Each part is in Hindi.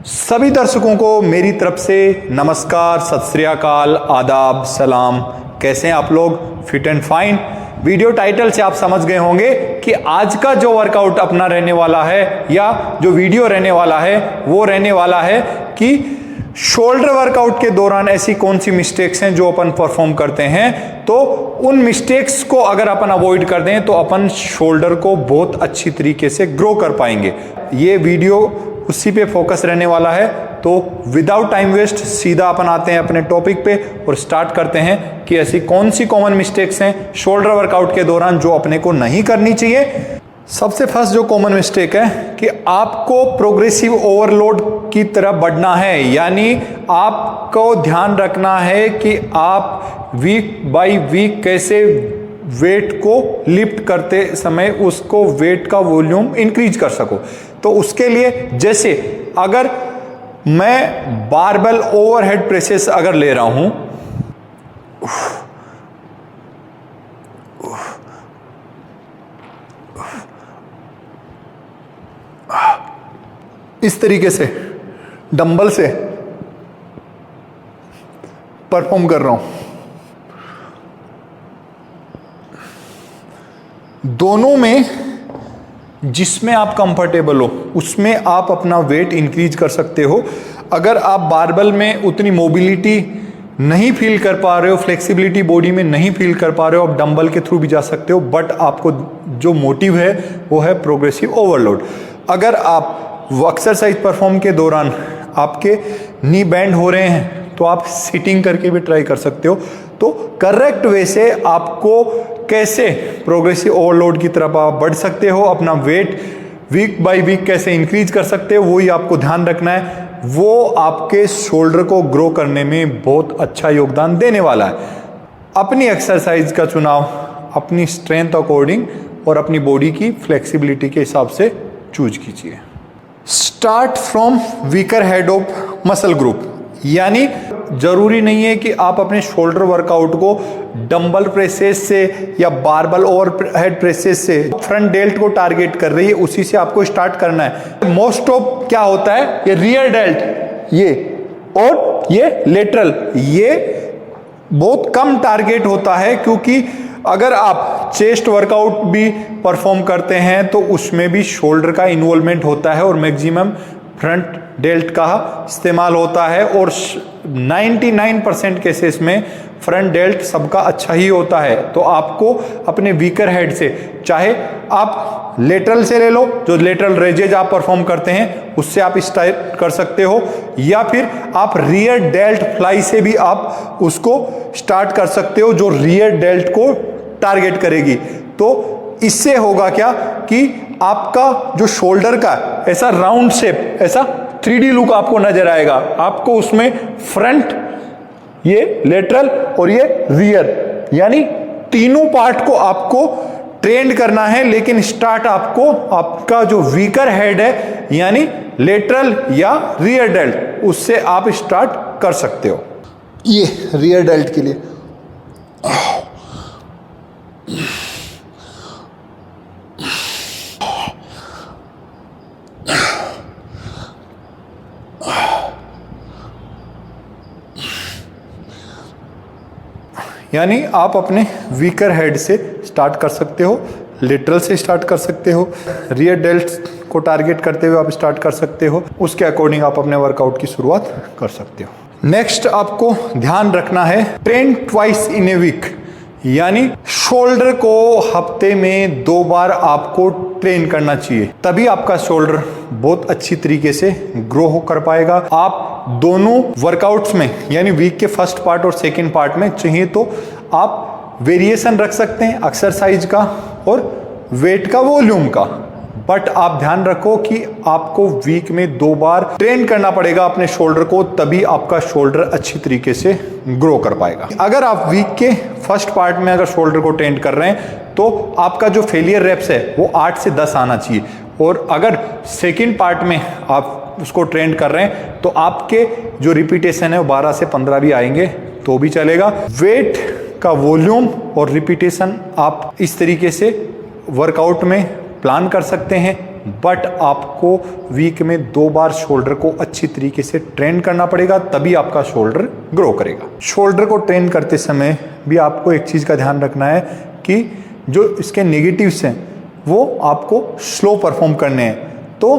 सभी दर्शकों को मेरी तरफ से नमस्कार, सत श्री अकाल, आदाब, सलाम। कैसे हैं आप लोग? Fit and fine. Video title से आप समझ गए होंगे कि आज का जो वर्कआउट अपना रहने वाला है या जो वीडियो रहने वाला है वो रहने वाला है कि शोल्डर वर्कआउट के दौरान ऐसी कौन सी मिस्टेक्स हैं जो अपन परफॉर्म करते हैं, तो उन मिस्टेक्स को अगर अपन अवॉइड कर दें तो अपन शोल्डर को बहुत अच्छी तरीके से ग्रो कर पाएंगे। ये वीडियो उसी पे फोकस रहने वाला है। तो विदाउट टाइम वेस्ट सीधा अपन आते हैं अपने टॉपिक पे और स्टार्ट करते हैं कि ऐसी कौन सी कॉमन मिस्टेक्स हैं शोल्डर वर्कआउट के दौरान जो अपने को नहीं करनी चाहिए। सबसे फर्स्ट जो कॉमन मिस्टेक है कि आपको प्रोग्रेसिव ओवरलोड की तरफ बढ़ना है, यानी आपको ध्यान रखना है कि आप वीक बाय वीक कैसे वेट को लिफ्ट करते समय उसको वेट का वॉल्यूम इंक्रीज कर सको। तो उसके लिए जैसे अगर मैं बारबेल ओवरहेड प्रेसेस अगर ले रहा हूं, इस तरीके से डंबल से परफॉर्म कर रहा हूं, दोनों में जिसमें आप कंफर्टेबल हो उसमें आप अपना वेट इंक्रीज कर सकते हो। अगर आप बारबेल में उतनी मोबिलिटी नहीं फील कर पा रहे हो, फ्लेक्सिबिलिटी बॉडी में नहीं फील कर पा रहे हो, आप डंबल के थ्रू भी जा सकते हो, बट आपको जो मोटिव है वो है प्रोग्रेसिव ओवरलोड। अगर आप एक्सरसाइज परफॉर्म के दौरान आपके नी बैंड हो रहे हैं तो आप सिटिंग करके भी ट्राई कर सकते हो। तो करेक्ट वे से आपको कैसे प्रोग्रेसिव ओवरलोड की तरफ आप बढ़ सकते हो, अपना वेट वीक बाय वीक कैसे इंक्रीज कर सकते हो, वही आपको ध्यान रखना है। वो आपके शोल्डर को ग्रो करने में बहुत अच्छा योगदान देने वाला है। अपनी एक्सरसाइज का चुनाव अपनी स्ट्रेंथ अकॉर्डिंग और अपनी बॉडी की फ्लेक्सिबिलिटी के हिसाब से चूज कीजिए। Start from weaker head of muscle group, यानी जरूरी नहीं है कि आप अपने शोल्डर वर्कआउट को डंबल प्रेसेस से या बारबेल ओवरहेड प्रेसेस से फ्रंट डेल्ट को टारगेट कर रही है उसी से आपको स्टार्ट करना है। मोस्ट ऑफ क्या होता है, ये रियर डेल्ट ये और ये लेटरल ये बहुत कम टारगेट होता है, क्योंकि अगर आप चेस्ट वर्कआउट भी परफॉर्म करते हैं तो उसमें भी शोल्डर का इन्वॉल्वमेंट होता है और मैक्सिमम फ्रंट डेल्ट का इस्तेमाल होता है, और 99% केसेस में फ्रंट डेल्ट सबका अच्छा ही होता है। तो आपको अपने वीकर हेड से, चाहे आप लेटरल से ले लो, जो लेटरल रेजेज आप परफॉर्म करते हैं उससे आप स्टार्ट कर सकते हो, या फिर आप रियर डेल्ट फ्लाई से भी आप उसको स्टार्ट कर सकते हो जो रियर डेल्ट को टारगेट करेगी। तो इससे होगा क्या कि आपका जो शोल्डर का ऐसा राउंड शेप, ऐसा 3D लुक आपको नजर आएगा। आपको उसमें फ्रंट, ये लेटरल और ये रियर, यानी तीनों पार्ट को आपको ट्रेंड करना है, लेकिन स्टार्ट आपको आपका जो वीकर हेड है यानी लेटरल या रियर डेल्ट उससे आप स्टार्ट कर सकते हो। ये रियर डेल्ट के लिए यानी आप अपने वीकर हेड से स्टार्ट कर सकते हो, लेटरल से स्टार्ट कर सकते हो, रियर डेल्ट को टारगेट करते हुए आप स्टार्ट कर सकते हो। उसके अकॉर्डिंग आप अपने वर्कआउट की शुरुआत कर सकते हो। नेक्स्ट आपको ध्यान रखना है train twice in a week, यानी शोल्डर को हफ्ते में 2 बार आपको ट्रेन करना चाहिए, तभी आपका शोल्डर बहुत अच्छी तरीके से ग्रो कर पाएगा। आप दोनों वर्कआउट्स में, यानी वीक के फर्स्ट पार्ट और सेकंड पार्ट में चाहिए तो आप वेरिएशन रख सकते हैं एक्सरसाइज का और वेट का वॉल्यूम का, बट आप ध्यान रखो कि आपको वीक में 2 बार ट्रेन करना पड़ेगा अपने शोल्डर को, तभी आपका शोल्डर अच्छी तरीके से ग्रो कर पाएगा। अगर आप वीक के फर्स्ट पार्ट में अगर शोल्डर को ट्रेन कर रहे हैं तो आपका जो फेलियर रेप्स है वो 8 से 10 आना चाहिए, और अगर सेकेंड पार्ट में आप उसको ट्रेन कर रहे हैं तो आपके जो रिपीटेशन है वो 12 से 15 भी आएंगे तो भी चलेगा। वेट का वॉल्यूम और रिपीटेशन आप इस तरीके से वर्कआउट में प्लान कर सकते हैं बट आपको वीक में 2 बार शोल्डर को अच्छी तरीके से ट्रेन करना पड़ेगा, तभी आपका शोल्डर ग्रो करेगा। शोल्डर को ट्रेन करते समय भी आपको एक चीज़ का ध्यान रखना है कि जो इसके नेगेटिव्स हैं वो आपको स्लो परफॉर्म करने हैं। तो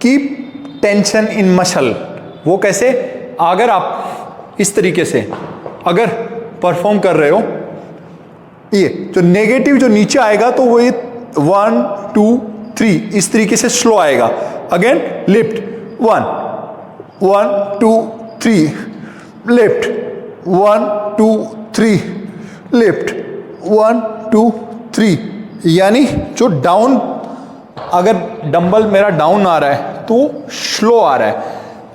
कीप टेंशन इन मसल। वो कैसे? अगर आप इस तरीके से अगर परफॉर्म कर रहे हो, ये जो नेगेटिव जो नीचे आएगा तो वो ये 1 2 3 इस तरीके से स्लो आएगा। Again lift 1 1 2 3 lift 1 2 3 lift 1 2 3। यानी जो डाउन, अगर डंबल मेरा डाउन आ रहा है तो स्लो आ रहा है,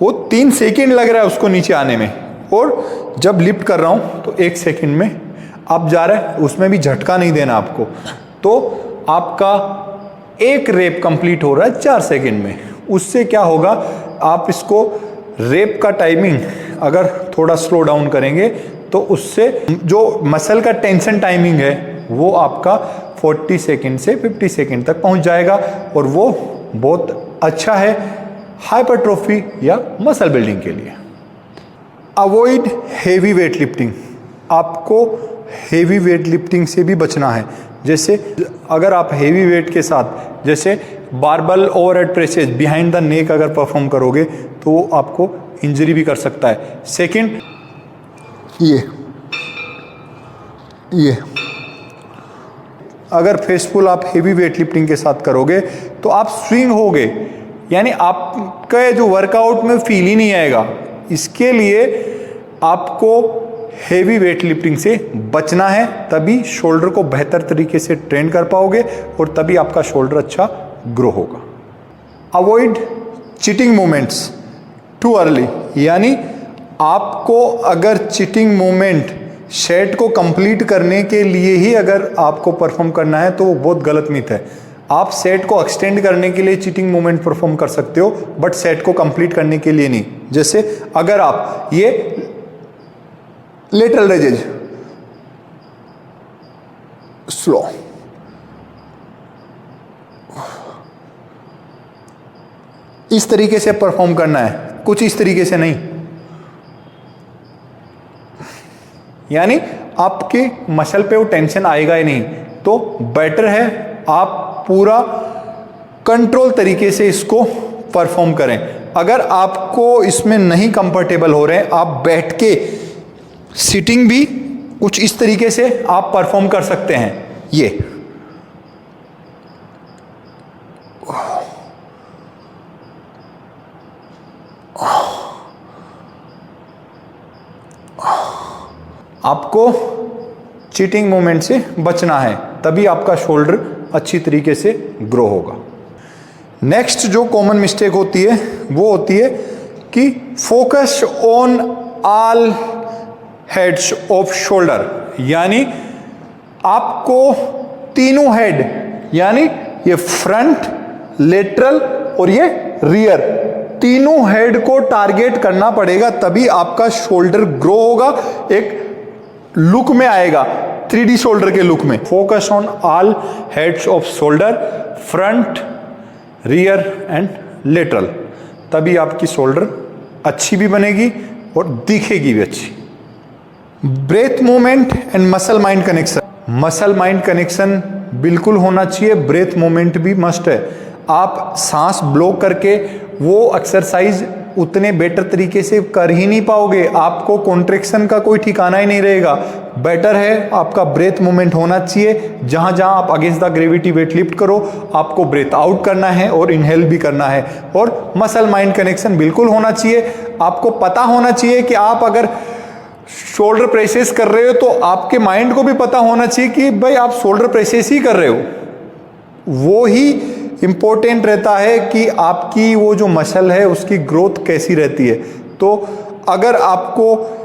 वो 3 सेकेंड लग रहा है उसको नीचे आने में, और जब लिफ्ट कर रहा हूं तो 1 सेकेंड में आप जा रहा है। उसमें भी झटका नहीं देना आपको। तो आपका एक रेप कंप्लीट हो रहा है 4 सेकेंड में। उससे क्या होगा, आप इसको रेप का टाइमिंग अगर थोड़ा स्लो डाउन करेंगे तो उससे जो मसल का टेंशन टाइमिंग है वो आपका 40 सेकेंड से 50 सेकेंड तक पहुंच जाएगा, और वो बहुत अच्छा है हाइपरट्रोफी या मसल बिल्डिंग के लिए। Avoid heavy weight lifting. आपको हेवी वेट लिफ्टिंग से भी बचना है। जैसे अगर आप हेवी वेट के साथ जैसे barbell overhead presses behind the neck अगर परफॉर्म करोगे तो वो आपको इंजरी भी कर सकता है। सेकंड, ये अगर फेसफुल आप हेवी वेट लिफ्टिंग के साथ करोगे तो आप स्विंग होगे, यानी आपका जो वर्कआउट में फील ही नहीं आएगा। इसके लिए आपको हेवी वेट लिफ्टिंग से बचना है, तभी शोल्डर को बेहतर तरीके से ट्रेन कर पाओगे और तभी आपका शोल्डर अच्छा ग्रो होगा। Avoid cheating movements too early. यानी आपको अगर चीटिंग मूवमेंट सेट को कंप्लीट करने के लिए ही अगर आपको परफॉर्म करना है तो वो बहुत गलत मिथ है। आप सेट को एक्सटेंड करने के लिए चीटिंग मूवमेंट परफॉर्म कर सकते हो, बट सेट को कंप्लीट करने के लिए नहीं। जैसे अगर आप ये लेटरल रेजेज स्लो, इस तरीके से परफॉर्म करना है, कुछ इस तरीके से नहीं। यानी आपके मसल पे वो टेंशन आएगा ही नहीं। तो बेटर है आप पूरा कंट्रोल तरीके से इसको परफॉर्म करें। अगर आपको इसमें नहीं कंफर्टेबल हो रहे हैं, आप बैठ के सिटिंग भी कुछ इस तरीके से आप परफॉर्म कर सकते हैं। ये आपको चीटिंग मूवमेंट से बचना है, तभी आपका शोल्डर अच्छी तरीके से ग्रो होगा। नेक्स्ट जो कॉमन मिस्टेक होती है वो होती है कि focus on all heads off shoulder. यानी आपको तीनों हेड, यानी ये फ्रंट, लेटरल और ये रियर, तीनों हेड को टारगेट करना पड़ेगा, तभी आपका शोल्डर ग्रो होगा, एक लुक में आएगा, 3D शोल्डर के लुक में। Focus on all heads off shoulder, front, rear and lateral, तभी आपकी शोल्डर अच्छी भी बनेगी और दिखेगी भी अच्छी। Breath movement and muscle mind connection. Muscle mind connection बिल्कुल होना चाहिए, ब्रेथ मूवमेंट भी मस्ट है। आप सांस ब्लॉक करके वो एक्सरसाइज उतने बेटर तरीके से कर ही नहीं पाओगे, आपको कॉन्ट्रैक्शन का कोई ठिकाना ही नहीं रहेगा। बेटर है आपका ब्रेथ मूवमेंट होना चाहिए। जहां जहां आप against the gravity weight lift करो, आपको ब्रेथ आउट करना है और इनहेल भी करना है। और मसल माइंड कनेक्शन बिल्कुल होना चाहिए। आपको पता होना चाहिए कि आप अगर शोल्डर प्रेसेस कर रहे हो तो आपके माइंड को भी पता होना चाहिए कि भाई आप शोल्डर प्रेसेस ही कर रहे हो। वो ही इंपॉर्टेंट रहता है कि आपकी वो जो मसल है उसकी ग्रोथ कैसी रहती है। तो अगर आपको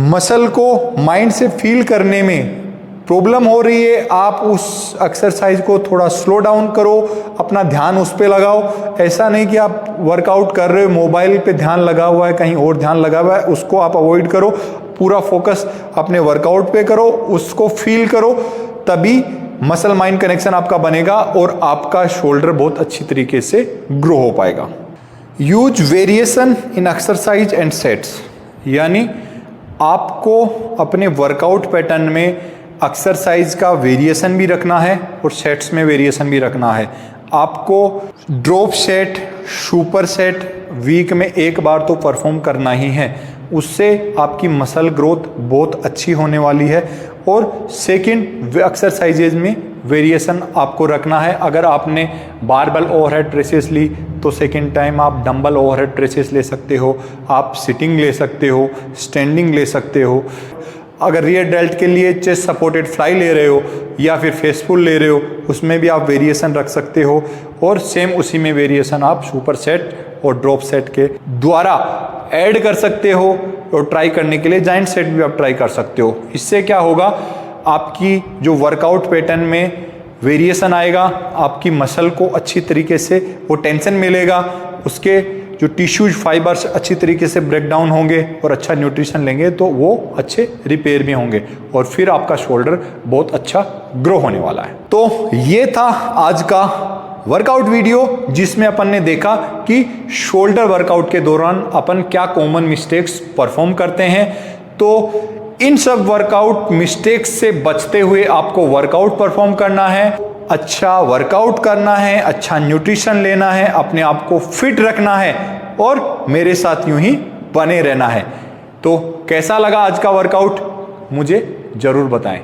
मसल को माइंड से फील करने में प्रॉब्लम हो रही है, आप उस एक्सरसाइज को थोड़ा स्लो डाउन करो, अपना ध्यान उस पर लगाओ। ऐसा नहीं कि आप वर्कआउट कर रहे हो, मोबाइल पे ध्यान लगा हुआ है, कहीं और ध्यान लगा हुआ है, उसको आप अवॉइड करो। पूरा फोकस अपने वर्कआउट पे करो, उसको फील करो, तभी मसल माइंड कनेक्शन आपका बनेगा और आपका शोल्डर बहुत अच्छी तरीके से ग्रो हो पाएगा। Use variation in exercise and sets, यानी आपको अपने वर्कआउट पैटर्न में एक्सरसाइज का वेरिएशन भी रखना है और सेट्स में वेरिएशन भी रखना है। आपको drop set, super set week में एक बार तो परफॉर्म करना ही है, उससे आपकी मसल ग्रोथ बहुत अच्छी होने वाली है। और सेकंड एक्सरसाइजेज में वेरिएशन आपको रखना है। अगर आपने बारबल ओवरहेड प्रेसेस ली तो सेकंड टाइम आप डंबल ओवरहेड प्रेसेस ले सकते हो, आप सिटिंग ले सकते हो, स्टैंडिंग ले सकते हो। अगर रियर डेल्ट के लिए चेस्ट सपोर्टेड फ्लाई ले रहे हो या फिर फेसफुल ले रहे हो, उसमें भी आप वेरिएशन रख सकते हो। और सेम उसी में वेरिएशन आप सुपर सेट और ड्रॉप सेट के द्वारा ऐड कर सकते हो। और ट्राई करने के लिए जाइंट सेट भी आप ट्राई कर सकते हो। इससे क्या होगा, आपकी जो वर्कआउट पैटर्न में वेरिएशन आएगा, आपकी मसल को अच्छी तरीके से वो टेंशन मिलेगा, उसके जो टिश्यूज फाइबर्स अच्छी तरीके से ब्रेक डाउन होंगे और अच्छा न्यूट्रिशन लेंगे तो वो अच्छे रिपेयर भी होंगे और फिर आपका शोल्डर बहुत अच्छा ग्रो होने वाला है। तो ये था आज का वर्कआउट वीडियो जिसमें अपन ने देखा कि शोल्डर वर्कआउट के दौरान अपन क्या कॉमन मिस्टेक्स परफॉर्म करते हैं। तो इन सब वर्कआउट मिस्टेक्स से बचते हुए आपको वर्कआउट परफॉर्म करना है, अच्छा वर्कआउट करना है, अच्छा न्यूट्रिशन लेना है, अपने आप को फिट रखना है और मेरे साथ यूं ही बने रहना है। तो कैसा लगा आज का वर्कआउट मुझे जरूर बताएं।